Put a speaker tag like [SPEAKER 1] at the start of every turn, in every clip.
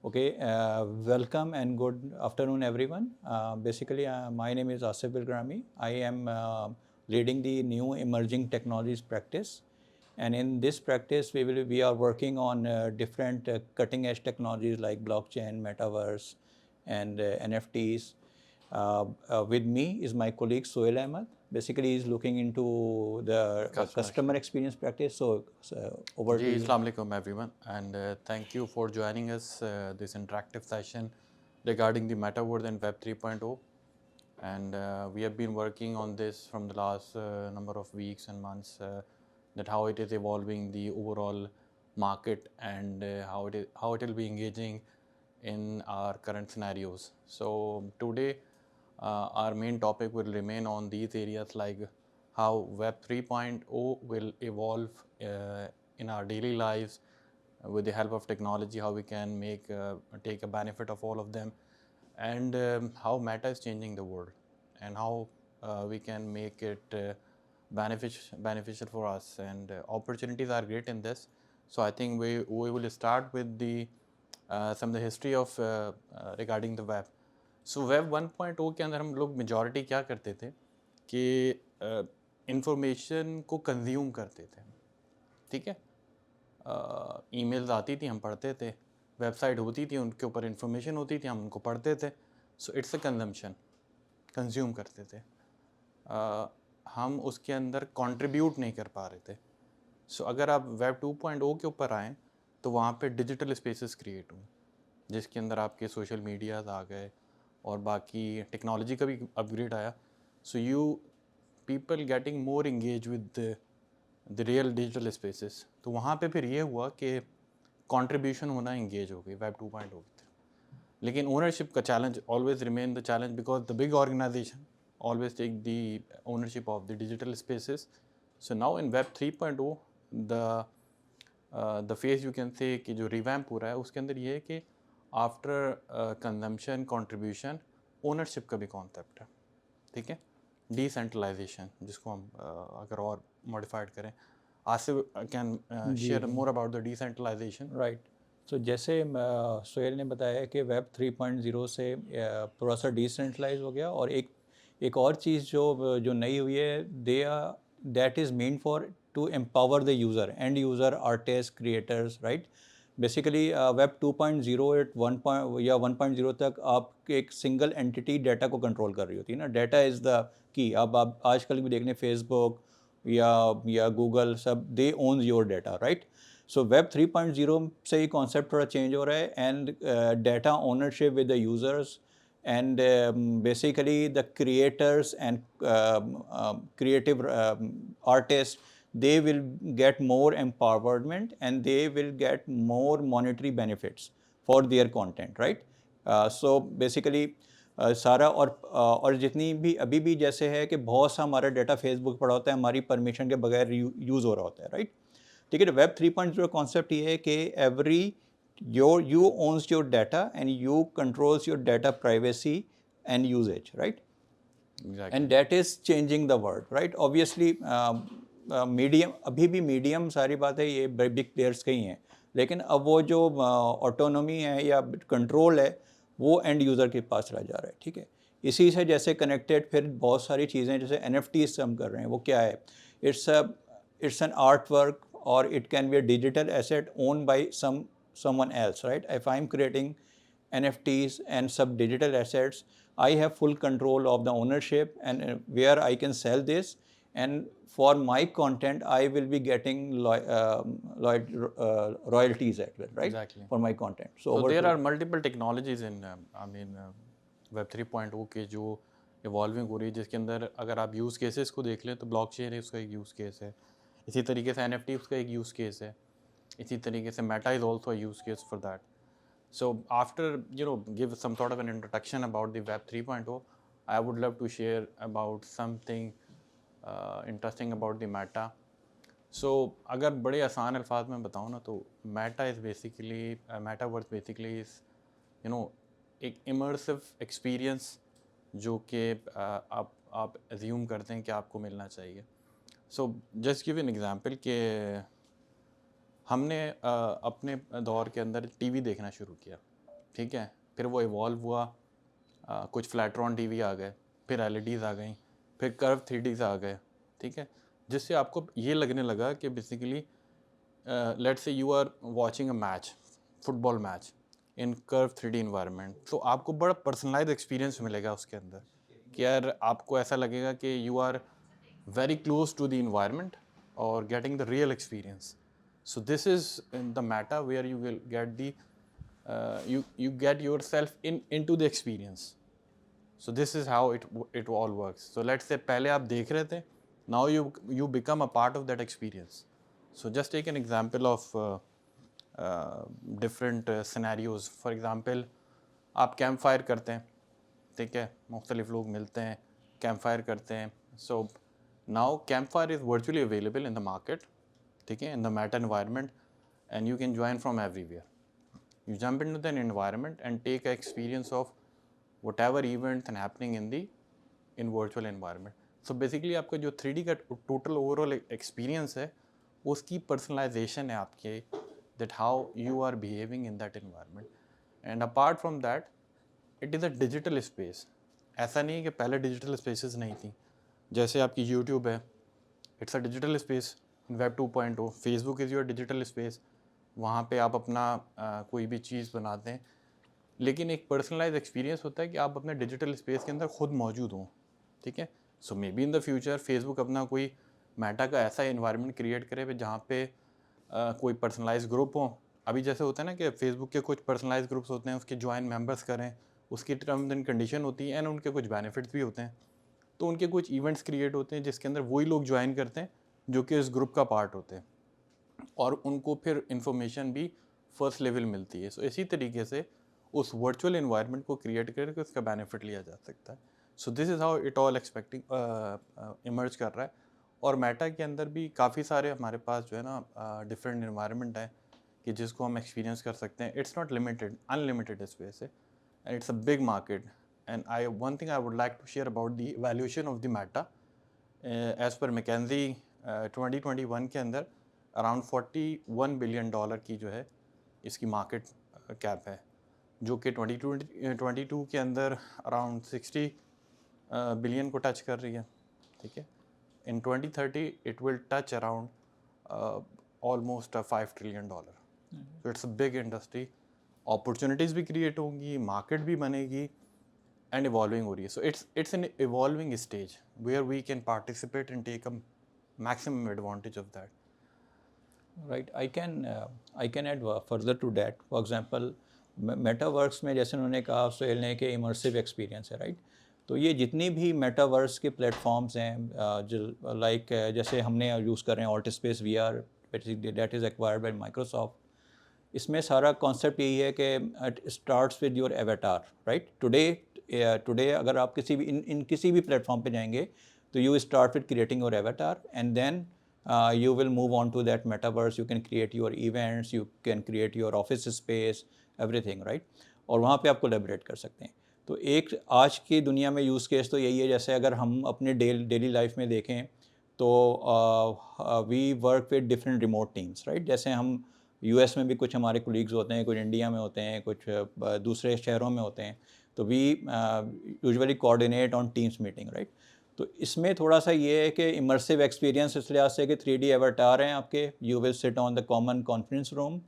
[SPEAKER 1] Okay, welcome and good afternoon, everyone. Basically, my name is Asif Bilgrami. I am leading the new emerging technologies practice, and in this practice, we are working on different cutting edge technologies like blockchain, metaverse, and NFTs. With me is my colleague Sohail Ahmed. Basically, he's looking into the
[SPEAKER 2] Customer
[SPEAKER 1] customer
[SPEAKER 2] experience.
[SPEAKER 1] experience practice. So, over to
[SPEAKER 2] Ji,
[SPEAKER 1] you.
[SPEAKER 2] Assalamu alaikum everyone, and thank you for joining us this interactive session regarding the Metaverse and Web 3.0. And we have been working on this from the last number of weeks and months, that how it is evolving the overall market and how it will be engaging in our current scenarios. So today, our main topic will remain on these areas like how Web 3.0 will evolve in our daily lives with the help of technology, how we can take a benefit of all of them, and how Meta is changing the world, and how we can make it beneficial for us. And opportunities are great in this. So I think we will start with the some of the history of regarding the web. So web 1.0 के अंदर हम लोग majority क्या करते थे कि information को consume करते थे, ठीक है। ईमेल्स आती थी, हम पढ़ते थे, वेबसाइट होती थी, उनके ऊपर इंफॉर्मेशन होती थी, हम उनको पढ़ते थे। So it's a consumption, consume करते थे। हम उसके अंदर कंट्रीब्यूट नहीं कर पा रहे थे। सो अगर आप वेब 2.0 के ऊपर आएँ तो वहाँ पे डिजिटल स्पेसेस क्रिएट हुए, जिसके अंदर आपके सोशल मीडियाज़ आ गए और बाकी टेक्नोलॉजी का भी अपग्रेड आया। So you people getting more engage with the real digital spaces. तो वहाँ पे फिर ये हुआ कि कंट्रीब्यूशन होना इंगेज हो गई वेब 2.0 की तरफ। लेकिन ओनरशिप का challenge always remain the challenge, because the big organisation always take the ownership of the digital spaces. So now in Web 3.0, the phase you can say कि जो revamp हो रहा है उसके अंदर ये है कि आफ्टर कंजम्पशन कंट्रीब्यूशन ओनरशिप का भी कॉन्सेप्ट है, ठीक है। डिसेंट्रलाइजेशन, जिसको हम अगर और मॉडिफाइड करें, Asif can
[SPEAKER 1] ji
[SPEAKER 2] share more about the decentralisation.
[SPEAKER 1] Right. So जैसे सोहेल ने बताया कि वेब 3.0 से थोड़ा सा डिसेंट्रलाइज हो गया, और एक और चीज़ जो नई हुई है, they that is main for to empower the user, and user, artist, creators, right. Basically web 2.0 या 1.0 तक आप एक सिंगल एंटिटी डाटा को कंट्रोल कर रही होती है ना। Data is the key. अब आप आजकल भी देख लें, फेसबुक या गूगल, सब they owns your data, right. So web 3.0 से ये कॉन्सेप्ट थोड़ा चेंज हो रहा है, and data ownership with the users, and basically the creators and creative artists, they will get more empowerment and they will get more monetary benefits for their content, right? So basically सारा और जितनी भी अभी भी जैसे है कि बहुत सा हमारा डाटा फेसबुक पड़ा होता है, हमारी परमिशन के बगैर यूज़ हो रहा होता है, राइट। ठीक है। वेब 3.0 कॉन्सेप्ट ये है कि every you owns your data and you controls your data privacy and usage, right?
[SPEAKER 2] Exactly.
[SPEAKER 1] And that is changing the world, right? Obviously medium, अभी भी मीडियम, सारी बात है, ये बिग प्लेयर्स के ही हैं, लेकिन अब वो जो ऑटोनॉमी है या कंट्रोल है, वो एंड यूज़र के पास चला जा रहा है, ठीक है। इसी से जैसे कनेक्टेड फिर बहुत सारी चीज़ें, जैसे NFT से हम कर रहे हैं, वो क्या है? इट्स एन आर्ट वर्क, और it can be a digital asset own by someone else, right? If I'm creating NFTs and some digital assets, I have full control of the ownership and where I can sell this. And for my content, I will be getting royalties as well, right?
[SPEAKER 2] Exactly.
[SPEAKER 1] For my content. So
[SPEAKER 2] So
[SPEAKER 1] over
[SPEAKER 2] there
[SPEAKER 1] to
[SPEAKER 2] are multiple technologies in Web 3.0 के जो evolving हो रही है, जिसके अंदर अगर आप use cases को देख लें तो ब्लॉकचेन है उसका एक यूज़ केस है, इसी तरीके से NFT उसका एक यूज़ केस है, इसी तरीके से Meta is also use case for that. So after give some sort of an introduction about the Web 3.0, I would love to share about something interesting about the Meta. सो अगर बड़े आसान अल्फाज में बताऊँ ना, तो Meta is basically metaverse basically is एक immersive experience जो कि आप एज्यूम करते हैं कि आपको मिलना चाहिए। So just give an example कि हमने अपने दौर के अंदर टीवी देखना शुरू किया, ठीक है, फिर वो इवॉल्व हुआ, कुछ फ्लैट्रॉन टीवी आ गए, फिर एलईडीज़ आ गई, फिर कर्व 3Ds आ गए, ठीक है, जिससे आपको ये लगने लगा कि basically let's say you are watching a match, football match in curve 3D environment, तो आपको बड़ा पर्सनलाइज एक्सपीरियंस मिलेगा उसके अंदर कि यार आपको ऐसा लगेगा कि you are very close to the environment or getting the real experience. So this is in the meta where you will get the you get yourself into the experience. So this is how it all works. So let's say पहले आप देख रहे थे, now you become a part of that experience. So just take an example of different scenarios. For example, आप camp fire करते हैं, ठीक है, मुख्तलिफ लोग मिलते हैं, कैंप फायर करते हैं. So now campfire is virtually available in the market, ठीक है, in the meta environment, and you can join from everywhere. You jump into the environment and take an experience of whatever events and happening in virtual environment. So basically आपका जो 3D का total overall experience है, उसकी personalization है आपके, that how you are behaving in that environment. And apart from that, it is a digital space. ऐसा नहीं है कि पहले digital spaces नहीं थी. जैसे आपकी यूट्यूब है, it's a digital space, web 2.0, Facebook is your digital space, वहाँ पे आप अपना कोई भी चीज़ बनाते हैं, लेकिन एक पर्सनलाइज एक्सपीरियंस होता है कि आप अपने डिजिटल स्पेस के अंदर खुद मौजूद हों, ठीक है. So maybe in the future Facebook अपना कोई मेटा का ऐसा इन्वायरमेंट क्रिएट करे जहाँ पे कोई पर्सनलाइज ग्रुप हो. अभी जैसे होता है ना कि फेसबुक के कुछ पर्सनलाइज ग्रुप्स होते हैं, उसके ज्वाइन मेंबर्स करें, उसकी टर्म्स एंड कंडीशन होती है एंड उनके कुछ बेनिफिट्स भी होते हैं. तो उनके कुछ इवेंट्स क्रिएट होते हैं जिसके अंदर वही लोग ज्वाइन करते हैं जो कि इस ग्रुप का पार्ट होते हैं, और उनको फिर इंफॉर्मेशन भी फर्स्ट लेवल मिलती है. सो इसी तरीके से उस वर्चुअल इन्वायरमेंट को क्रिएट करके उसका बेनिफिट लिया जा सकता है. So this is how it all expecting emerge कर रहा है. और मेटा के अंदर भी काफ़ी सारे हमारे पास जो है ना डिफरेंट इन्वायरमेंट है कि जिसको हम एक्सपीरियंस कर सकते हैं. It's not limited, unlimited space है, and it's a big market. And one thing I would like to share about the valuation of the Meta, as per McKinsey, 2021 के अंदर अराउंड $41 बिलियन की जो है इसकी मार्केट कैप है, जो कि 2022 के अंदर अराउंड 60 बिलियन को टच कर रही है, ठीक है. इन 2030 it will touch around almost $5 trillion. So it's a big industry, opportunities भी क्रिएट होंगी, मार्केट भी बनेगी and evolving हो रही है. So it's an evolving stage where we can participate and take a maximum advantage of that.
[SPEAKER 1] Right, I can add further to that. For example, metaverse में जैसे उन्होंने कहा सोहेल ने कि इमर्सिव एक्सपीरियंस है, राइट. तो ये जितनी भी मेटावर्स के प्लेटफॉर्म्स हैं जो लाइक जैसे हमने यूज़ कर रहे हैं ऑल्टस्पेस VR, that is acquired by Microsoft. इसमें सारा कॉन्सेप्ट यही है कि it starts with your avatar, right. Today अगर आप किसी भी इन किसी भी प्लेटफॉर्म पे जाएंगे तो you start with creating your avatar and then you will move on to that metaverse. You can create your events, you can create your office space, everything, right. और वहाँ पे आप कोलैबोरेट कर सकते हैं. तो एक आज की दुनिया में यूज़ केस तो यही है, जैसे अगर हम अपने डेली लाइफ में देखें तो we work with different remote teams, right. जैसे हम US में भी कुछ हमारे कोलीग्स होते हैं, कुछ इंडिया में होते हैं, कुछ दूसरे शहरों में होते हैं. तो we usually coordinate on Teams meeting, right. तो इसमें थोड़ा सा ये है कि इमर्सिव एक्सपीरियंस इस लिहाज से कि 3D एवटार हैं आपके, you will sit on the common conference room,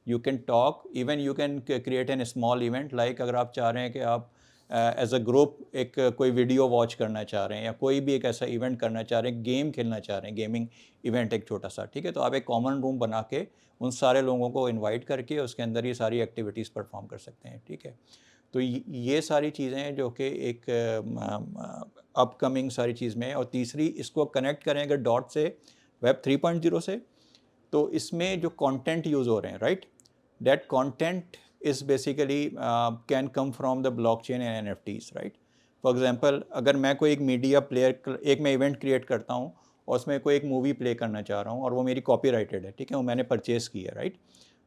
[SPEAKER 1] you can talk, even you can create an small event. Like अगर आप चाह रहे हैं कि आप एज अ ग्रुप एक कोई वीडियो वॉच करना चाह रहे हैं या कोई भी एक ऐसा इवेंट करना चाह रहे हैं, गेम खेलना चाह रहे हैं, गेमिंग इवेंट एक छोटा सा, ठीक है. तो आप एक कॉमन रूम बना के उन सारे लोगों को इन्वाइट करके उसके अंदर ये सारी एक्टिविटीज़ परफॉर्म कर सकते हैं, ठीक है. तो ये सारी चीज़ें हैं जो कि एक अपकमिंग सारी चीज़ में है. और तीसरी, इसको कनेक्ट करें अगर डॉट से वेब 3.0 से, तो इसमें जो कंटेंट यूज़ हो रहे हैं, right, that content is basically can come from the blockchain and NFTs, right. For example, अगर मैं कोई एक मीडिया प्लेयर, एक मैं इवेंट क्रिएट करता हूँ और उसमें कोई एक मूवी प्ले करना चाह रहा हूँ और वो मेरी कॉपीराइटेड है, ठीक है, वो मैंने परचेज़ की है, राइट.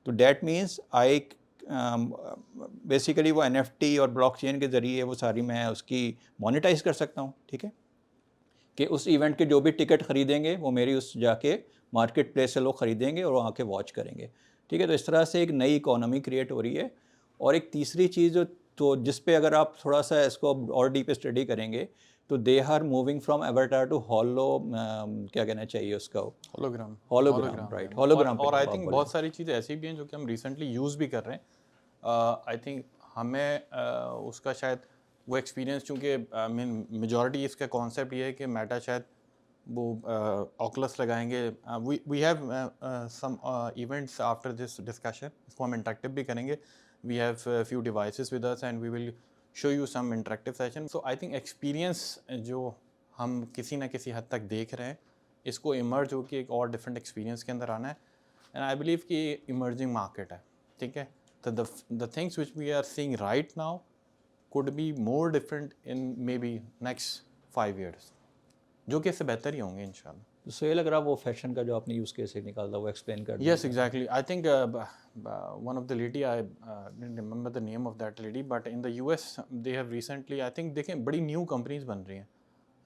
[SPEAKER 1] तो डैट मीन्स आई बेसिकली वो NFT और ब्लॉकचेन के ज़रिए वो सारी मैं उसकी मोनेटाइज कर सकता हूँ, ठीक है, कि उस इवेंट के जो भी टिकट ख़रीदेंगे वो मेरी उस जाके मार्केट प्लेस से लोग ख़रीदेंगे और वो आके वॉच करेंगे, ठीक है. तो इस तरह से एक नई इकोनॉमी क्रिएट हो रही है और एक तीसरी चीज़ जो तो जिस पे अगर आप थोड़ा सा इसको और डीप स्टडी करेंगे तो they are moving from avatar to holo, क्या कहना चाहिए उसका,
[SPEAKER 2] होलोग्राम।
[SPEAKER 1] हॉलोग्राम,
[SPEAKER 2] होलोग्राम है
[SPEAKER 1] राइट,
[SPEAKER 2] वो। और
[SPEAKER 1] हॉलोग्राम पे
[SPEAKER 2] और आई
[SPEAKER 1] अब आप
[SPEAKER 2] थिंक
[SPEAKER 1] बोलें।
[SPEAKER 2] बहुत सारी चीज़ें ऐसी भी हैं जो कि हम रिसेंटली यूज़ भी कर रहे हैं। आई थिंक हमें उसका शायद वो एक्सपीरियंस, चूँकि आई मीन मेजॉरिटी इसका कॉन्सेप्ट ये है कि मेटा शायद वो ऑकुलस लगाएंगे। We have some events after this discussion, इसको हम इंटरेक्टिव भी करेंगे। We have few devices with us and we will show you some interactive session. So I think experience जो हम किसी ना किसी हद तक देख रहे हैं, इसको इमर्ज होकर एक और डिफरेंट एक्सपीरियंस के अंदर आना है। एंड आई बिलीव कि इमर्जिंग मार्केट है, ठीक है। तो the things which we are seeing right now could be more different in maybe next 5 years, जो कि इससे बेहतर ही होंगे इंशाल्लाह।
[SPEAKER 1] तो सोहेल, अगर आप वो फैशन का जो आपने यूज़ केस निकाला वो एक्सप्लेन कर दें
[SPEAKER 2] Yes,
[SPEAKER 1] ज़रा।
[SPEAKER 2] exactly. I think one of the lady, I didn't remember the name of that lady, but in the US they have recently, I think देखें बड़ी न्यू कंपनीज बन रही हैं।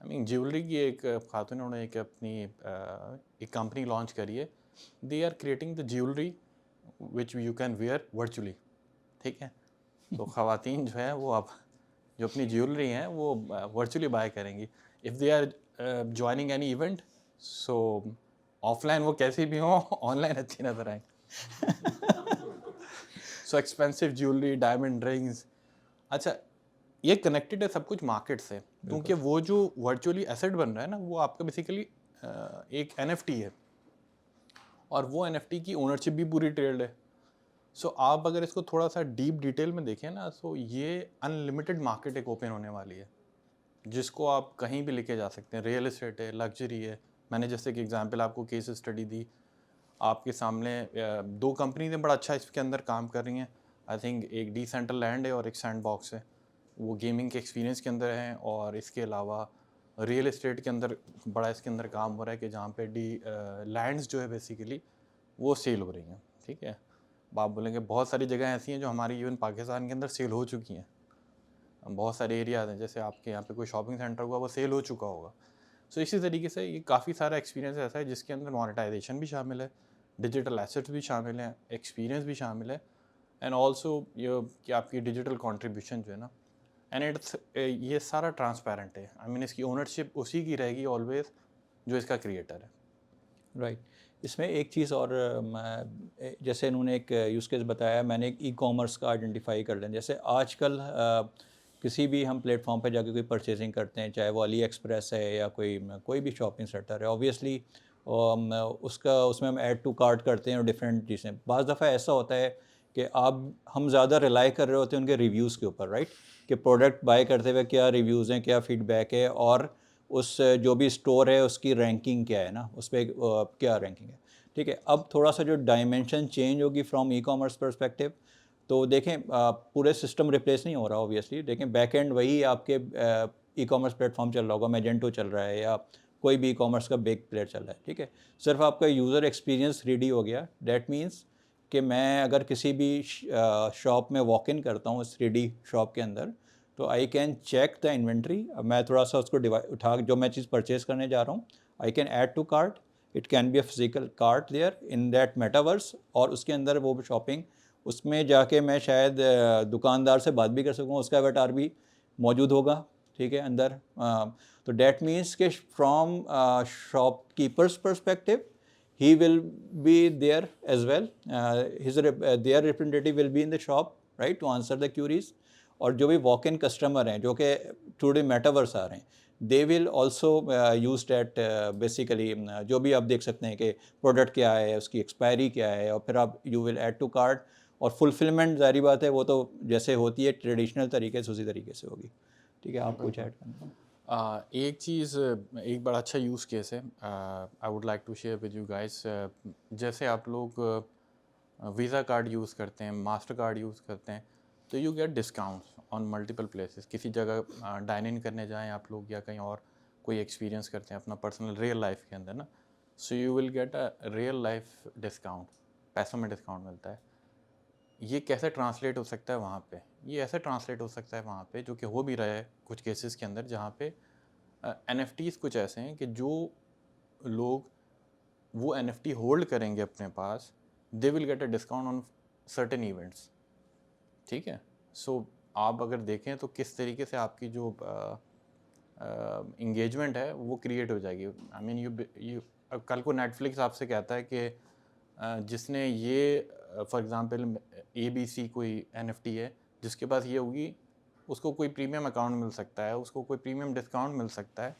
[SPEAKER 2] आई मीन ज्वेलरी की एक खातून ने उन्होंने एक अपनी एक कंपनी लॉन्च करी है। They are creating the jewellery which you can wear virtually, ठीक है। तो ख़वातीन जो है वो अब जो अपनी ज्वेलरी हैं वो वर्चुअली बाय करेंगी। If they are joining any event, so offline वो कैसी भी हो ऑनलाइन अच्छी नज़र आए। So expensive jewellery, diamond rings. अच्छा, ये कनेक्टेड है सब कुछ मार्केट से, क्योंकि वो जो वर्चुअली एसेट बन रहा है ना, वो आपका बेसिकली एक NFT है, और वो NFT की ओनरशिप भी पूरी ट्रेड है। सो आप अगर इसको थोड़ा सा डीप डिटेल में देखें ना, सो ये अनलिमिटेड मार्केट एक ओपन होने वाली है, जिसको आप कहीं भी लेके जा सकते हैं। रियल एस्टेट है, लग्जरी है। मैंने जैसे कि एग्जांपल आपको केस स्टडी दी आपके सामने, दो कंपनी ने बड़ा अच्छा इसके अंदर काम कर रही हैं। आई थिंक एक डिसेंट्रलैंड है और एक सैंडबॉक्स है। वो गेमिंग के एक्सपीरियंस के अंदर हैं, और इसके अलावा रियल एस्टेट के अंदर बड़ा इसके अंदर काम हो रहा है कि जहाँ पे लैंड्स जो है बेसिकली वो सेल हो रही हैं, ठीक है। आप बोलेंगे बहुत सारी जगह ऐसी हैं जो हमारी इवन पाकिस्तान के अंदर सेल हो चुकी हैं। बहुत सारे एरियाज हैं, जैसे आपके यहाँ पे कोई शॉपिंग सेंटर हुआ वो सेल हो चुका होगा। सो इसी तरीके से ये काफ़ी सारा एक्सपीरियंस ऐसा है जिसके अंदर मोनेटाइजेशन भी शामिल है, डिजिटल एसेट्स भी शामिल हैं, एक्सपीरियंस भी शामिल है, एंड ऑल्सो ये कि आपकी डिजिटल कॉन्ट्रीब्यूशन जो है ना, एंड इट्स ये सारा ट्रांसपेरेंट है। आई मीन इसकी ओनरशिप उसी की रहेगी ऑलवेज जो इसका क्रिएटर है।
[SPEAKER 1] राइट। इसमें एक चीज़ और, जैसे इन्होंने एक यूज़ केस बताया, मैंने एक ई कॉमर्स का आइडेंटिफाई कर लें। जैसे आजकल किसी भी हम प्लेटफॉर्म पे जाके कोई परचेजिंग करते हैं, चाहे वो अली एक्सप्रेस है या कोई भी शॉपिंग सेंटर है, ऑब्वियसली उसका उसमें हम ऐड टू कार्ट करते हैं और डिफरेंट चीज़ें। बाज़ दफ़ा ऐसा होता है कि हम ज़्यादा रिलाई कर रहे होते हैं उनके रिव्यूज़ के ऊपर, राइट, कि प्रोडक्ट बाय करते हुए क्या रिव्यूज़ हैं, क्या फ़ीडबैक है, और उस जो भी स्टोर है उसकी रैंकिंग क्या है ना, उस पर क्या रैंकिंग है। ठीक है, अब थोड़ा सा जो डायमेंशन चेंज होगी फ्रॉम ई कॉमर्स परस्पेक्टिव, तो देखें पूरे सिस्टम रिप्लेस नहीं हो रहा ऑब्वियसली। देखें बैक एंड वही आपके ई कॉमर्स प्लेटफॉर्म चल रहा होगा, मैजेंटो चल रहा है या कोई भी ई कॉमर्स का बिग प्लेयर चल रहा है, ठीक है। सिर्फ आपका यूज़र एक्सपीरियंस 3D हो गया। डैट मीन्स कि मैं अगर किसी भी शॉप में वॉक इन करता हूँ इस 3D शॉप के अंदर, तो I can check the inventory. मैं थोड़ा सा उसको उठा जो मैं चीज़ परचेज़ करने जा रहा हूँ, I can add to cart. It can be a physical cart there in that metaverse, और उसके अंदर वो शॉपिंग, उसमें जाके मैं शायद दुकानदार से बात भी कर सकूँ, उसका अवतार भी मौजूद होगा, ठीक है, अंदर। तो डैट मीन्स कि from shopkeepers perspective he will be there as well. Their representative will be in the shop, right, to answer the queries. और जो भी वॉक इन कस्टमर हैं जो कि टूडे मेटावर्स आ रहे हैं, they will also use that basically, जो भी आप देख सकते हैं कि प्रोडक्ट क्या है, उसकी एक्सपायरी क्या है, और फिर आप you will add to cart. और फुलफिलमेंट जारी बात है वो तो जैसे होती है ट्रेडिशनल तरीके से उसी तरीके से होगी, ठीक है। आप कुछ ऐड करना?
[SPEAKER 2] एक चीज़, एक बड़ा अच्छा यूज़ केस है, I would like to share with you guys. जैसे आप लोग वीज़ा कार्ड यूज़ करते हैं, मास्टर कार्ड यूज़ करते हैं, तो you get discounts on multiple places. किसी जगह डाइन इन करने जाएं आप लोग, या कहीं और कोई एक्सपीरियंस करते हैं अपना पर्सनल रियल लाइफ के अंदर ना, so you will get a real life discount, पैसों में डिस्काउंट मिलता है। ये कैसे ट्रांसलेट हो सकता है वहाँ पे? ये ऐसे ट्रांसलेट हो सकता है वहाँ पे, जो कि हो भी रहा है कुछ केसेस के अंदर, जहाँ पे NFTs कुछ ऐसे हैं कि जो लोग वो NFT होल्ड करेंगे अपने पास, they will get a discount on certain events, ठीक है। सो आप अगर देखें तो किस तरीके से आपकी जो इंगेजमेंट है वो क्रिएट हो जाएगी। आई मीन यू कल को नेटफ्लिक्स आपसे कहता है कि जिसने ये फॉर एग्जांपल ABC कोई NFT है, जिसके पास ये होगी उसको कोई प्रीमियम अकाउंट मिल सकता है, उसको कोई प्रीमियम डिस्काउंट मिल सकता है।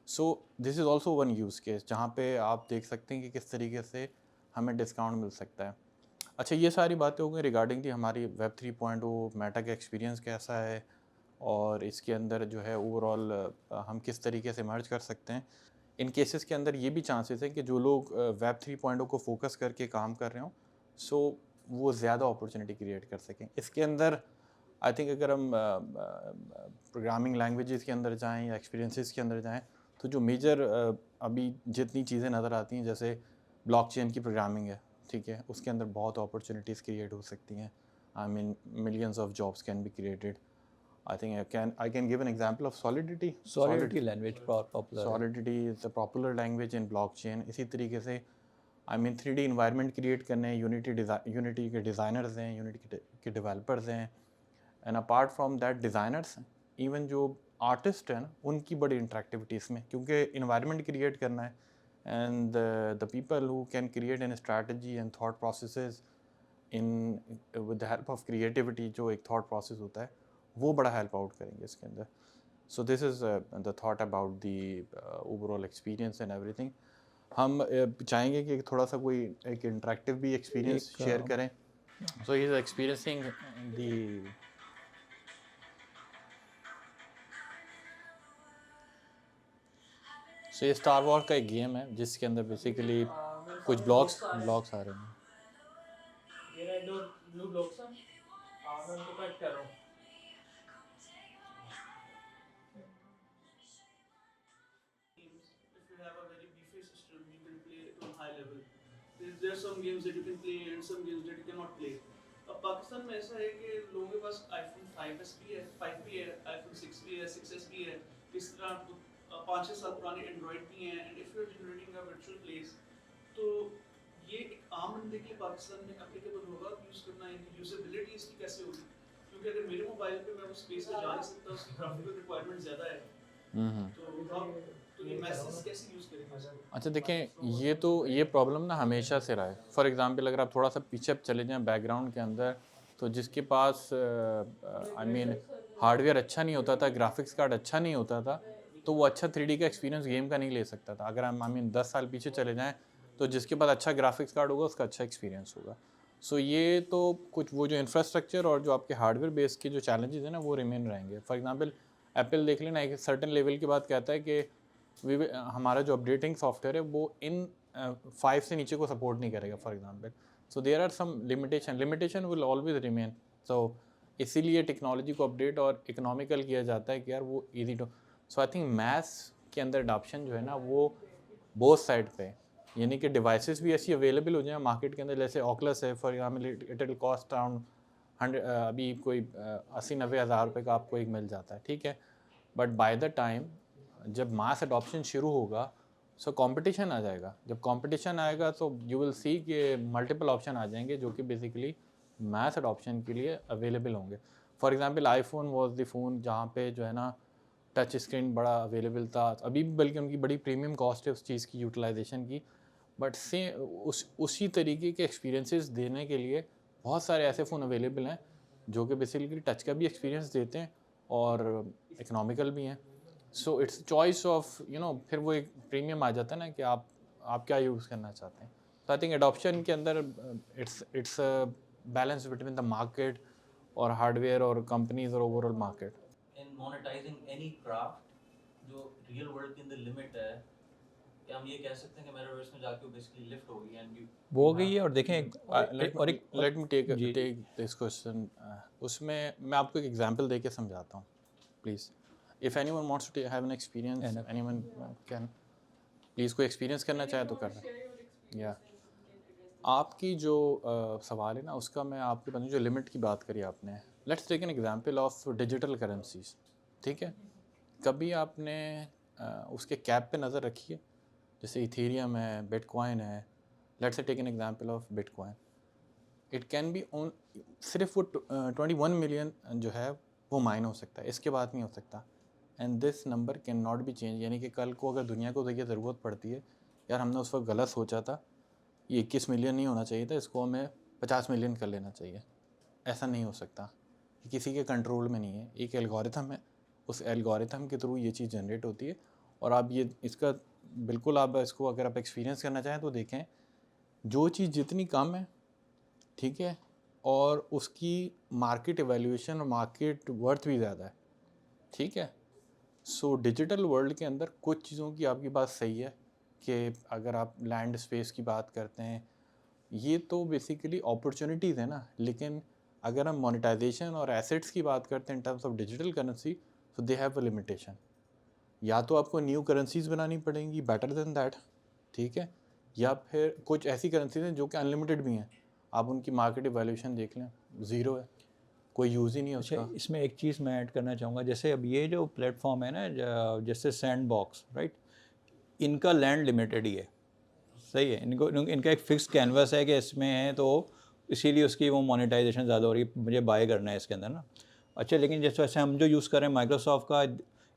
[SPEAKER 2] So this is also one use case जहाँ पे आप देख सकते हैं कि किस तरीके से हमें डिस्काउंट मिल सकता है। अच्छा, ये सारी बातें हो गई रिगार्डिंग थी हमारी वेब 3.0 मेटा का एक्सपीरियंस कैसा है और इसके अंदर जो है ओवरऑल हम किस तरीके से मर्ज कर सकते हैं। इन केसेस के अंदर ये भी चांसेस है कि जो लोग वेब 3.0 को फोकस करके काम कर रहे हों, सो वो ज़्यादा अपॉर्चुनिटी क्रिएट कर सकें। इसके अंदर आई थिंक अगर हम प्रोग्रामिंग लैंग्वेजेस के अंदर जाएं या एक्सपीरियंसेस के अंदर जाएं, तो जो मेजर अभी जितनी चीज़ें नज़र आती हैं, जैसे ब्लॉकचेन की प्रोग्रामिंग है, ठीक है, उसके अंदर बहुत अपॉर्चुनिटीज़ क्रिएट हो सकती हैं। I mean millions of jobs can be created. I think I can give an example of Solidity.
[SPEAKER 1] Solidity language popular है।
[SPEAKER 2] Solidity is the popular language in blockchain. इसी तरीके से I mean 3D environment create करने हैं, unity के designers हैं, unity के developers हैं, and apart from that designers even जो आर्टिस्ट हैं ना, उनकी बड़ी इंटरेक्टिविटी इसमें, क्योंकि इन्वायरमेंट क्रिएट करना है। And the people who can create an strategy and thought processes in with the help of creativity, जो एक थॉट प्रोसेस होता है वो बड़ा हेल्प आउट करेंगे इसके अंदर। So this is the thought about the overall experience and everything. हम चाहेंगे कि थोड़ा सा कोई एक इंटरेक्टिव भी एक्सपीरियंस
[SPEAKER 1] एक
[SPEAKER 2] शेयर करें। सो he is experiencing the so ये स्टार वॉर का एक गेम है जिसके अंदर बेसिकली कुछ ब्लॉक्स आ रहे हैं।
[SPEAKER 3] ये रहे दो ब्लू ब्लॉक्स हैं। मैं उनको कट कर रहा हूँ। If you have a very beefy system, you can play it on high level. There are some games that you can play and some games that you cannot play. अब पाकिस्तान में ऐसा है कि लोगों के पास iPhone 5s भी है, 5 भी है, iPhone 6 भी है, 6s भी है। इस तरह 5-6 साल पुराने Android भी हैं। And if you're generating a virtual place, तो ये एक आम बंदे के लिए पाकिस्तान में एप्लीकेबल होगा यूज़ करना, इनकी यूजेबिलिटी इसकी कैसे होगी? क्योंकि अगर मेरे मोबाइल पे मैं उस स्पेस में जा नहीं सकता, उसकी ग्राफिकल रिक्वायरमेंट ज़्यादा है, तो ये मैसेज कैसे यूज़ करेंगे?
[SPEAKER 2] अच्छा देखें, ये प्रॉब्लम ना हमेशा से रहा है। फॉर एग्जांपल अगर आप थोड़ा सा पीछे चले जाएं बैकग्राउंड के अंदर, तो जिसके पास आई मीन हार्डवेयर अच्छा नहीं होता था, ग्राफिक्स कार्ड अच्छा नहीं होता था, तो वो अच्छा 3D का एक्सपीरियंस गेम का नहीं ले सकता था। अगर हम आई मीन 10 साल पीछे चले जाएँ, तो जिसके पास अच्छा ग्राफिक्स कार्ड होगा उसका अच्छा एक्सपीरियंस होगा। सो ये तो कुछ वो जो इंफ्रास्ट्रक्चर और जो आपके हार्डवेयर बेस के जो चैलेंजेस हैं ना, वो रिमेन रहेंगे। फॉर एग्जांपल एप्पल देख लेना, एक सर्टेन लेवल के बाद कहता है कि हमारा जो अपडेटिंग सॉफ्टवेयर है वो इन 5 से नीचे को सपोर्ट नहीं करेगा for example. So there are some limitation will always remain. So इसीलिए टेक्नोलॉजी को अपडेट और इकोनॉमिकल किया जाता है कि यार वो easy to. So I think maths के अंदर अडॉप्शन जो है ना वो बोथ साइड पे है, यानी कि डिवाइसेस भी ऐसी अवेलेबल हो जाए मार्केट के अंदर, जैसे ऑकलस है for example, it will cost around 100 अभी कोई 80-90 हज़ार रुपये का आपको एक मिल जाता है, ठीक है। बट बाय द टाइम जब मास अडॉप्शन शुरू होगा, सो कंपटीशन आ जाएगा। जब कंपटीशन आएगा तो यू विल सी कि मल्टीपल ऑप्शन आ जाएंगे जो कि बेसिकली मास अडॉप्शन के लिए अवेलेबल होंगे। For example iPhone was the phone जहाँ पे जो है ना टच स्क्रीन बड़ा अवेलेबल था, अभी भी बल्कि उनकी बड़ी प्रीमियम कॉस्ट है उस चीज़ की यूटिलाइजेशन की। बट से उसी तरीके के एक्सपीरियंसेस देने के लिए बहुत सारे ऐसे फ़ोन अवेलेबल हैं जो कि बेसिकली टच का भी एक्सपीरियंस देते हैं और इकोनॉमिकल भी हैं। सो इट्स चॉइस ऑफ फिर वो एक प्रीमियम आ जाता है ना कि आप क्या यूज़ करना चाहते हैं। तो आई थिंक एडॉप्शन के अंदर it's balance between the market और हार्डवेयर और कंपनीज और ओवरऑल मार्केट।
[SPEAKER 4] इन मोनेटाइजिंग एनी क्राफ्ट जो रियल वर्ल्ड के अंदर लिमिट है, क्या हम ये कह सकते हैं कि मेटावर्स में जाके वो बेसिकली लिफ्ट होगी एंड यू
[SPEAKER 1] वो हो गई है। और देखें
[SPEAKER 2] लेट मी टेक
[SPEAKER 1] जी
[SPEAKER 2] दिस क्वेश्चन। उसमें मैं आपको एक एग्जांपल देके समझाता हूँ please. If anyone wants to have an experience, anyone can please, कोई एक्सपीरियंस करना चाहे तो कर लें। या आपकी जो सवाल है ना उसका मैं आपके पास जो लिमिट की बात करी आपने, let's take an example of digital currencies, ठीक है। कभी आपने उसके कैप पे नज़र रखी है, जैसे इथेरियम है, बिटकॉइन है। Let's take an example of bitcoin. It can be on, सिर्फ वो 21 मिलियन जो है वो माइन हो सकता है, इसके बाद नहीं हो सकता। And this number can not be change, यानी कि कल को अगर दुनिया को तो ये ज़रूरत पड़ती है, यार हमने उस वक्त गलत सोचा था, ये 21 मिलियन नहीं होना चाहिए था, इसको हमें 50 मिलियन कर लेना चाहिए, ऐसा नहीं हो सकता, ये किसी के कंट्रोल में नहीं है। एक एल्गोरिथम है, उस एल्गोरिथम के थ्रू ये चीज़ जनरेट होती है। और आप ये इसका बिल्कुल आप इसको अगर आप एक्सपीरियंस करना चाहें तो देखें, जो चीज़ जितनी कम है, ठीक है, और उसकी मार्केट एवेल्यूएशन और मार्केट वर्थ भी ज़्यादा है, ठीक है। सो डिजिटल वर्ल्ड के अंदर कुछ चीज़ों की आपकी बात सही है कि अगर आप लैंड स्पेस की बात करते हैं, ये तो बेसिकली अपॉर्चुनिटीज़ है ना, लेकिन अगर हम मोनेटाइजेशन और एसेट्स की बात करते हैं in terms of digital currency, तो दे हैव अ लिमिटेशन। या तो आपको न्यू करेंसीज बनानी पड़ेंगी बेटर देन दैट, ठीक है, या फिर कुछ ऐसी करेंसीज हैं जो कि अनलिमिटेड भी हैं, आप उनकी मार्केट वैल्यूएशन देख लें, ज़ीरो है, कोई यूज़ ही नहीं है
[SPEAKER 1] अच्छा,
[SPEAKER 2] उसका।
[SPEAKER 1] इसमें एक चीज़ मैं ऐड करना चाहूँगा, जैसे अब ये जो प्लेटफॉर्म है ना, जैसे सैंड बॉक्स, राइट, इनका लैंड लिमिटेड ही है, सही है। इनका एक फिक्स कैनवस है कि इसमें है, तो इसीलिए उसकी वो मोनेटाइजेशन ज़्यादा हो रही है, मुझे बाय करना है इसके अंदर ना। अच्छा, लेकिन जैसे हम जो यूज़ कर रहे हैं माइक्रोसॉफ्ट का,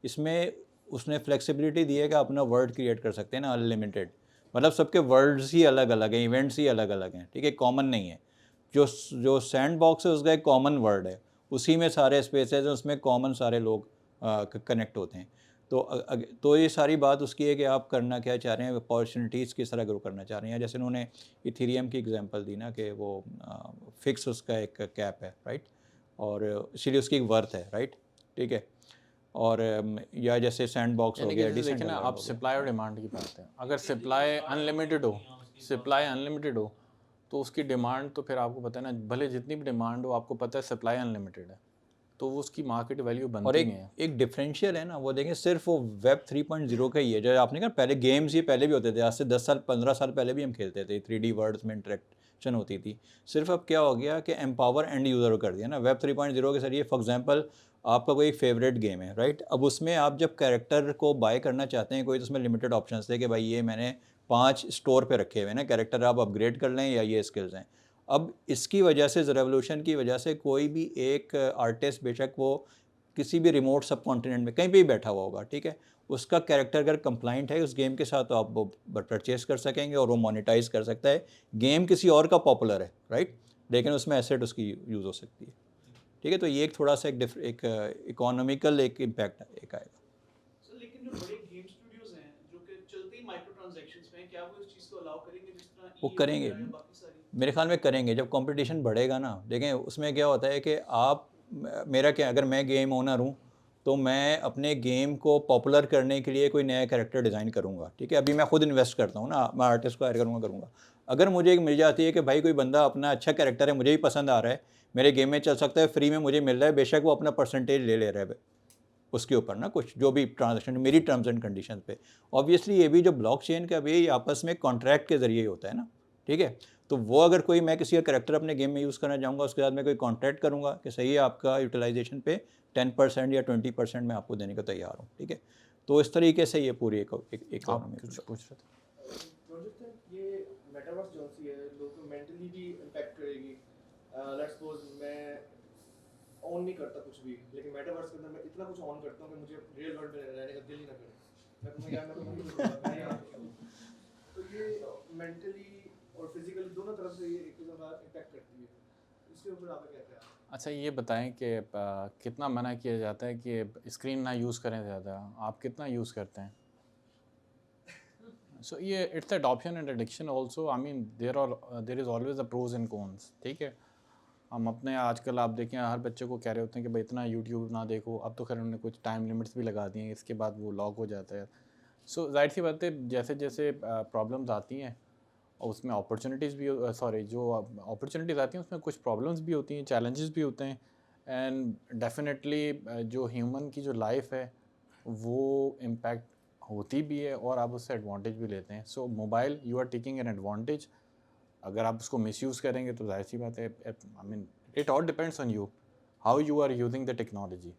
[SPEAKER 1] इसमें उसने फ्लेक्सिबिलिटी दी है कि अपना वर्ड क्रिएट कर सकते हैं ना, अनलिमिटेड। मतलब सबके वर्ड्स ही अलग अलग हैं, इवेंट्स ही अलग अलग हैं, ठीक है, कॉमन नहीं है। जो जो सैंड बॉक्स है उसका एक कॉमन वर्ड है, उसी में सारे स्पेसेस हैं, उसमें कॉमन सारे लोग कनेक्ट होते हैं। तो ये सारी बात उसकी है कि आप करना क्या चाह रहे हैं, अपॉर्चुनिटीज़ किस तरह ग्रो करना चाह रहे हैं। जैसे उन्होंने इथेरियम की एग्जांपल दी ना कि वो फिक्स उसका एक कैप है, राइट, और इसीलिए उसकी एक वर्थ है, राइट, ठीक है। और या जैसे सैंड बॉक्स हो
[SPEAKER 2] यानी कि
[SPEAKER 1] गया,
[SPEAKER 2] जैसे देखें ना,
[SPEAKER 1] डिसेंट्रलाइज
[SPEAKER 2] आप
[SPEAKER 1] हो गया।
[SPEAKER 2] सप्लाई और डिमांड की बात है, अगर सप्लाई अनलिमिटेड हो, सप्लाई अनलिमिटेड हो, तो उसकी डिमांड तो फिर आपको पता है ना, भले जितनी भी डिमांड हो, आपको पता है सप्लाई अनलिमिटेड है, तो वो उसकी मार्केट वैल्यू
[SPEAKER 1] और
[SPEAKER 2] बनती
[SPEAKER 1] एक
[SPEAKER 2] नहीं है।
[SPEAKER 1] एक डिफरेंशियल है ना, वो देखें सिर्फ वो वेब 3.0 का ही है। जो आपने कहा पहले गेम्स ये पहले भी होते थे, आज से 10 साल 15 साल पहले भी हम खेलते थे, 3D वर्ल्ड्स में इंटरेक्शन होती थी। सिर्फ अब क्या हो गया कि एम्पावर एंड यूज़र कर दिया ना वेब 3.0 के जरिए। फॉर एग्जांपल, आपका कोई फेवरेट गेम है, राइट, अब उसमें आप जब कैरेक्टर को बाय करना चाहते हैं, कोई तो उसमें लिमिटेड ऑप्शन थे कि भाई ये मैंने 5 स्टोर पे रखे हुए हैं ना कैरेक्टर, आप अपग्रेड कर लें या ये स्किल्स हैं। अब इसकी वजह से, रेवोल्यूशन की वजह से, कोई भी एक आर्टिस्ट, बेशक वो किसी भी रिमोट सब कॉन्टिनेंट में कहीं पे भी बैठा हुआ होगा, ठीक है, उसका कैरेक्टर अगर कंप्लाइंट है उस गेम के साथ, तो आप वो परचेज कर सकेंगे और वो मोनेटाइज कर सकता है। गेम किसी और का पॉपुलर है, राइट, लेकिन उसमें एसेट उसकी यूज़ हो सकती है, ठीक है। तो ये एक थोड़ा सा एक इकोनॉमिकल एक इम्पैक्ट एक आएगा।
[SPEAKER 3] सर लेकिन जो बड़े गेम स्टूडियोज हैं जो कि चलते ही माइक्रो ट्रांजैक्शंस में हैं, क्या वो इस चीज़ को अलाउ करेंगे जिस तरह
[SPEAKER 1] वो
[SPEAKER 3] EA हो
[SPEAKER 1] करेंगे,
[SPEAKER 3] गया या बाकी सारी?
[SPEAKER 1] मेरे ख्याल में करेंगे। जब कंपटीशन बढ़ेगा ना, देखें उसमें क्या होता है कि आप, मेरा क्या, अगर मैं गेम ओनर हूँ तो मैं अपने गेम को पॉपुलर करने के लिए कोई नया कैरेक्टर डिज़ाइन करूँगा, ठीक है। अभी मैं खुद इन्वेस्ट करता हूँ ना, मैं आर्टिस्ट को हायर करूँगा। अगर मुझे एक मिल जाती है कि भाई कोई बंदा अपना अच्छा कैरेक्टर है, मुझे भी पसंद आ रहा है, मेरे गेम में चल सकता है, फ्री में मुझे मिल रहा है, बेशक वो अपना परसेंटेज ले रहा है उसके ऊपर ना, कुछ जो भी ट्रांजेक्शन मेरी टर्म्स एंड कंडीशंस पे। ऑब्वियसली ये भी जो ब्लॉकचेन का भी आपस में कॉन्ट्रैक्ट के ज़रिए होता है ना, ठीक है। तो वो अगर कोई, मैं किसी का करेक्टर अपने गेम में यूज़ करना चाहूँगा, उसके बाद मैं कोई कॉन्ट्रैक्ट करूँगा कि सही है, आपका यूटिलाइजेशन पे 10% या 20% मैं आपको देने को तैयार हूँ, ठीक है। तो इस तरीके से ये पूरी
[SPEAKER 2] आप
[SPEAKER 1] इकोनॉमी
[SPEAKER 2] कुछ पूछ रहे थे?
[SPEAKER 5] प्रोजेक्ट है ये मेटावर्स जो सी है लोगों को मेंटली भी इम्पैक्ट करेगी। लेट्स सपोज मैं ऑन नहीं करता कुछ भी, लेकिन मेटावर्स के अंदर मैं इतना कुछ ऑन करता हूँ कि मुझे रियल वर्ल्ड में रहने का दिल ही ना करे। मैं कहूँगा यार मैं तो वहीं करूँगा, मैं यहाँ पे करूँ। तो ये मेंटली और फिजिकली दोनों तरफ से ये एक दूसरे का इम्पैक्ट करती है। इसके ऊपर आपका क्या ख्याल है?
[SPEAKER 2] अच्छा, ये बताएं कि कितना मना किया जाता है कि स्क्रीन ना यूज़ करें ज़्यादा, आप कितना यूज़ करते हैं? सो ये it's adoption and addiction also, I mean there is always a pros and cons, ठीक है। हम अपने आजकल आप देखें हर बच्चे को कह रहे होते हैं कि भाई इतना यूट्यूब ना देखो, अब तो खैर उन्होंने कुछ टाइम लिमिट्स भी लगा दिए हैं, इसके बाद वो लॉक हो जाता है। सो जाहिर सी बात है, जैसे जैसे प्रॉब्लम्स आती हैं और उसमें अपॉर्चुनिटीज़ भी, सॉरी, जो अपॉर्चुनिटीज़ आती हैं उसमें कुछ प्रॉब्लम्स भी होती हैं, चैलेंजेस भी होते हैं। एंड डेफिनेटली जो ह्यूमन की जो लाइफ है वो इम्पैक्ट होती भी है और आप उससे एडवांटेज भी लेते हैं। So mobile, you are taking an advantage, अगर आप उसको मिसयूज़ करेंगे तो जाहिर सी बात है, I mean it all depends on you, how you are using the technology.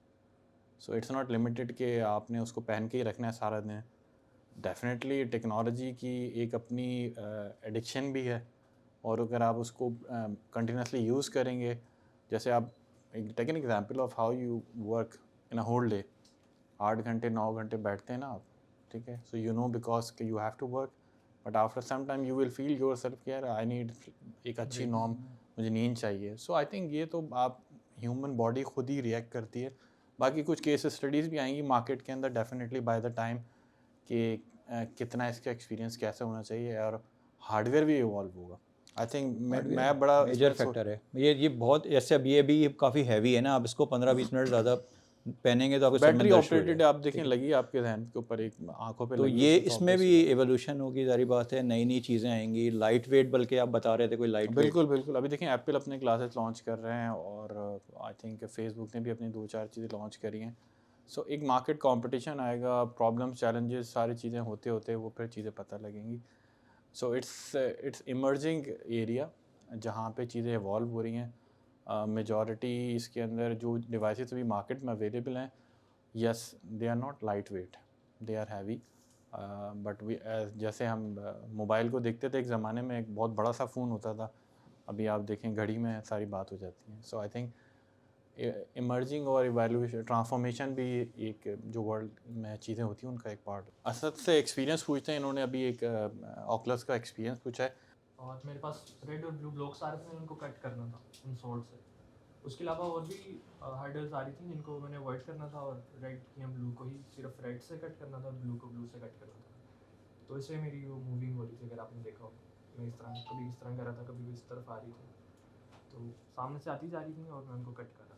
[SPEAKER 2] So it's not limited कि आपने उसको पहन के ही रखना है सारा दिन। डेफिनेटली टेक्नोलॉजी की एक अपनी एडिक्शन भी है, और अगर आप उसको कंटिन्यूसली यूज़ करेंगे, जैसे आप take an example of how you work in a whole day, 8 घंटे 9 घंटे बैठते हैं ना आप, ठीक है, so you know because you have to work, but after some time you will feel your self कि यार आई नीड एक अच्छी नॉर्म, मुझे नींद चाहिए। सो आई थिंक ये तो आप ह्यूमन बॉडी खुद ही रिएक्ट करती है। बाकी कुछ केस स्टडीज़ भी आएंगी मार्केट के अंदर डेफिनेटली बाय द टाइम कि कितना इसका एक्सपीरियंस कैसे होना चाहिए, और हार्डवेयर भी इवॉल्व होगा। आई थिंक मैं बड़ा
[SPEAKER 1] मेजर फैक्टर है ये बहुत। जैसे अब ये भी काफ़ी हैवी है ना, आप इसको 15-20 मिनट ज़्यादा पहनेंगे तो आपको सर में
[SPEAKER 2] बैटरी
[SPEAKER 1] दर्द शुरू हो
[SPEAKER 2] ऑपरेटेड
[SPEAKER 1] जाएगा।
[SPEAKER 2] आप देखें लगी आपके जहन के ऊपर, एक आंखों पे
[SPEAKER 1] तो
[SPEAKER 2] लगी
[SPEAKER 1] ये
[SPEAKER 2] है, तो
[SPEAKER 1] इसमें भी
[SPEAKER 2] obviously-
[SPEAKER 1] एवोल्यूशन होगी, जारी बात है, नई नई चीज़ें आएंगी, लाइट वेट, बल्कि आप बता रहे थे कोई लाइट वेट।
[SPEAKER 2] बिल्कुल बिल्कुल। अभी देखें एप्पल अपने ग्लासेस लॉन्च कर रहे हैं, और आई थिंक फेसबुक ने भी अपनी 2-4 चीज़ें लॉन्च करी हैं। सो एक मार्केट कंपटीशन आएगा, प्रॉब्लम्स चैलेंजेस सारी चीज़ें होते होते वो फिर चीज़ें पता लगेंगी। सो इट्स इमर्जिंग एरिया जहाँ पे चीज़ें इवॉल्व हो रही हैं। मेजॉरिटी इसके अंदर जो डिवाइसेस अभी मार्केट में अवेलेबल हैं, yes they are not light weight, they are heavy, but we जैसे हम मोबाइल को देखते थे एक ज़माने में, एक बहुत बड़ा सा फ़ोन होता था, अभी आप देखें घड़ी में सारी बात हो जाती है। सो आई थिंक इमर्जिंग और इवैल्यूएशन ट्रांसफॉर्मेशन भी एक जो वर्ल्ड में चीज़ें होती हैं उनका एक पार्ट। असद से एक्सपीरियंस पूछते हैं, इन्होंने अभी एक ऑकलस का एक्सपीरियंस पूछा है।
[SPEAKER 6] और मेरे पास रेड और ब्लू ब्लॉक्स आ रहे थे, उनको कट करना था उन सोल्ड से। उसके अलावा और भी हर्डल्स आ रही थी जिनको मैंने अवॉइड करना था, और रेड या ब्लू को ही सिर्फ रेड से कट करना था और ब्लू को ब्लू से कट करना था। तो इससे मेरी वो मूविंग हो रही थी, अगर आपने देखा हो। मैं इस तरह कभी इस तरह कर रहा था, कभी इस तरफ आ रही थी, तो सामने से आती जा रही थी और मैं उनको कट कर रहा था।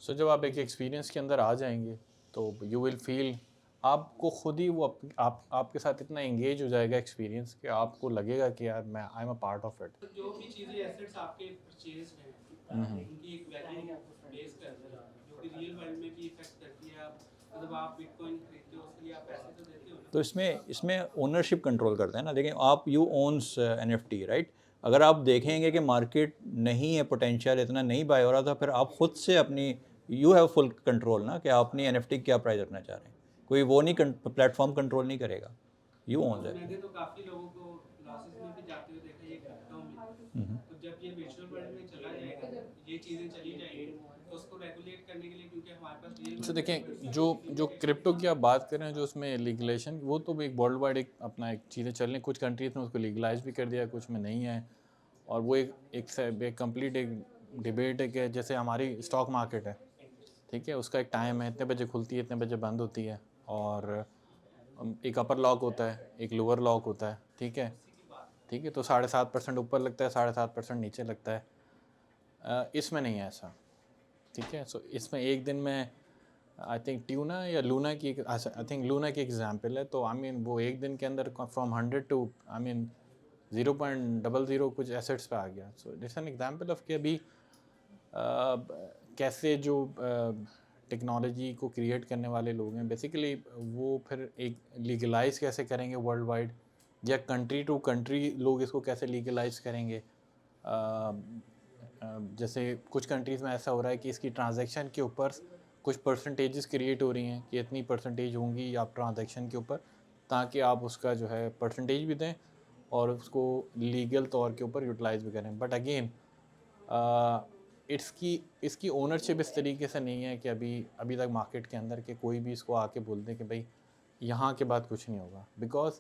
[SPEAKER 2] सो जब आप एक एक्सपीरियंस के अंदर आ जाएंगे तो यू विल फील, आपको खुद ही वो आपके साथ इतना एंगेज हो जाएगा एक्सपीरियंस कि आपको लगेगा कि यार मैं I am a part of it.
[SPEAKER 3] जो भी चीज़ें एसेट्स आपके परचेज हैं उनकी एक वैल्यू बेस करते हैं जो कि रियल वर्ल्ड में भी इफेक्ट करती है। आप मतलब आप बिटकॉइन खरीदते हो उसके लिए आप पैसे तो देते हो ना।
[SPEAKER 1] तो इसमें ओनरशिप कंट्रोल करते हैं ना। देखिए आप यू ओन्स NFT, राइट। अगर आप देखेंगे कि मार्केट नहीं है, पोटेंशियल इतना नहीं बाय हो रहा था, फिर आप खुद से अपनी यू हैव फुल कंट्रोल ना कि आप अपनी NFT क्या प्राइस रखना चाह रहे हैं। कोई वो नहीं, प्लेटफॉर्म कंट्रोल नहीं करेगा, यू ओन है।
[SPEAKER 3] मैंने तो काफ़ी लोगों को लॉसेस में भी जाते हुए देखा ये क्रिप्टो में। तो जब ये वर्चुअल वर्ल्ड में चला जाएगा, ये चीज़ें चली जाएंगी, तो उसको रेगुलेट करने के लिए, क्योंकि हमारे पास रियल
[SPEAKER 2] तो देखें जो क्रिप्टो की आप बात कर रहे हैं, जो उसमें लीगलेशन, वो तो एक वर्ल्ड वाइड एक अपना एक चीज़ें चल रही हैं। कुछ कंट्रीज में उसको लीगलाइज भी कर दिया, कुछ में नहीं है, और वो एक कंप्लीट एक डिबेट है कि जैसे हमारी स्टॉक मार्केट है, ठीक है, उसका एक टाइम है, इतने बजे खुलती है, इतने बजे बंद होती है, और एक अपर लॉक होता है, एक लोअर लॉक होता है, ठीक है, ठीक है, तो 7.5% ऊपर लगता है, 7.5% नीचे लगता है। इसमें नहीं है ऐसा, ठीक है। सो इसमें एक दिन में आई थिंक ट्यूना या लूना की आई थिंक लूना की एग्जांपल है, तो आई मीन वो एक दिन के अंदर फ्रॉम 100 टू आई मीन 0.00 कुछ एसेट्स पे आ गया। So it's an example of कि अभी कैसे जो टेक्नोलॉजी को क्रिएट करने वाले लोग हैं, बेसिकली वो फिर एक लीगलाइज कैसे करेंगे वर्ल्ड वाइड, या कंट्री टू कंट्री लोग इसको कैसे लीगलाइज करेंगे। जैसे कुछ कंट्रीज़ में ऐसा हो रहा है कि इसकी ट्रांजैक्शन के ऊपर कुछ परसेंटेजेस क्रिएट हो रही हैं कि इतनी परसेंटेज होंगी आप ट्रांजैक्शन के ऊपर, ताकि आप उसका जो है परसेंटेज भी दें और उसको लीगल तौर के ऊपर यूटिलाइज भी करें। बट अगेन इसकी ओनरशिप इस तरीके से नहीं है कि अभी तक मार्केट के अंदर के कोई भी इसको आके बोल दे कि भाई यहाँ के बाद कुछ नहीं होगा, बिकॉज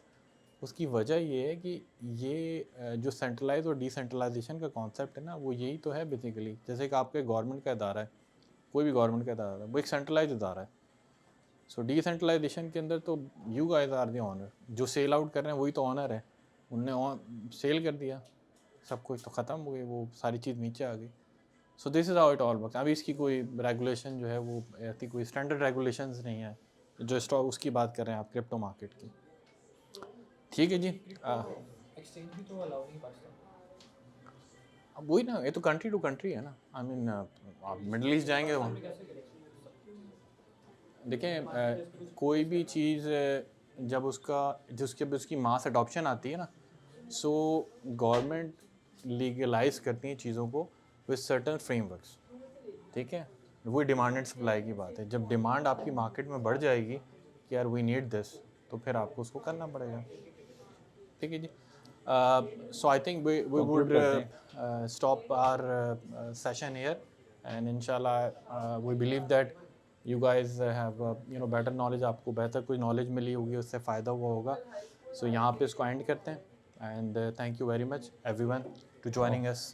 [SPEAKER 2] उसकी वजह ये है कि ये जो सेंट्रलाइज और डिसेंट्रलाइजेशन का कॉन्सेप्ट है ना, वो यही तो है बेसिकली। जैसे कि आपके गवर्नमेंट का इदारा है, कोई भी गवर्नमेंट का इदारा है, वो एक सेंट्रलाइज इदारा है। सो डिसेंट्रलाइजेशन के अंदर तो you guys are the owner, जो सेल आउट कर रहे हैं वही तो ऑनर है, उनने सेल कर दिया, सब कुछ तो ख़त्म हो गई, वो सारी चीज़ नीचे आ गई। So this is how it all works. अभी इसकी कोई रेगुलेशन जो है वो ऐसी कोई स्टैंडर्ड रेगुलेशंस नहीं है जो स्टॉक उसकी बात कर रहे हैं आप क्रिप्टो मार्केट की, ठीक है जी।
[SPEAKER 6] एक्सचेंज भी तो अलाउ नहीं पाकिस्तान।
[SPEAKER 2] अब वही ना, ये तो कंट्री टू कंट्री है ना। आई मीन आप मिडल ईस्ट जाएंगे वहाँ, देखें कोई भी चीज़ जब उसकी मास अडॉप्शन आती है ना, सो गवर्नमेंट लीगलाइज करती हैं चीज़ों को विद सर्टन फ्रेमवर्क्स, ठीक है। वही डिमांड एंड सप्लाई की बात है। जब डिमांड आपकी मार्केट में बढ़ जाएगी कि यार वी नीड दिस, तो फिर आपको उसको करना पड़ेगा, ठीक है जी। So I think we
[SPEAKER 1] Conclude
[SPEAKER 2] would
[SPEAKER 1] करते हैं।
[SPEAKER 2] stop our session here, and inshallah we believe that you guys have you know better knowledge, आपको बेहतर कोई knowledge मिली होगी, उससे फ़ायदा हुआ होगा. So यहाँ पे इसको end करते हैं, and thank you very much everyone to joining us.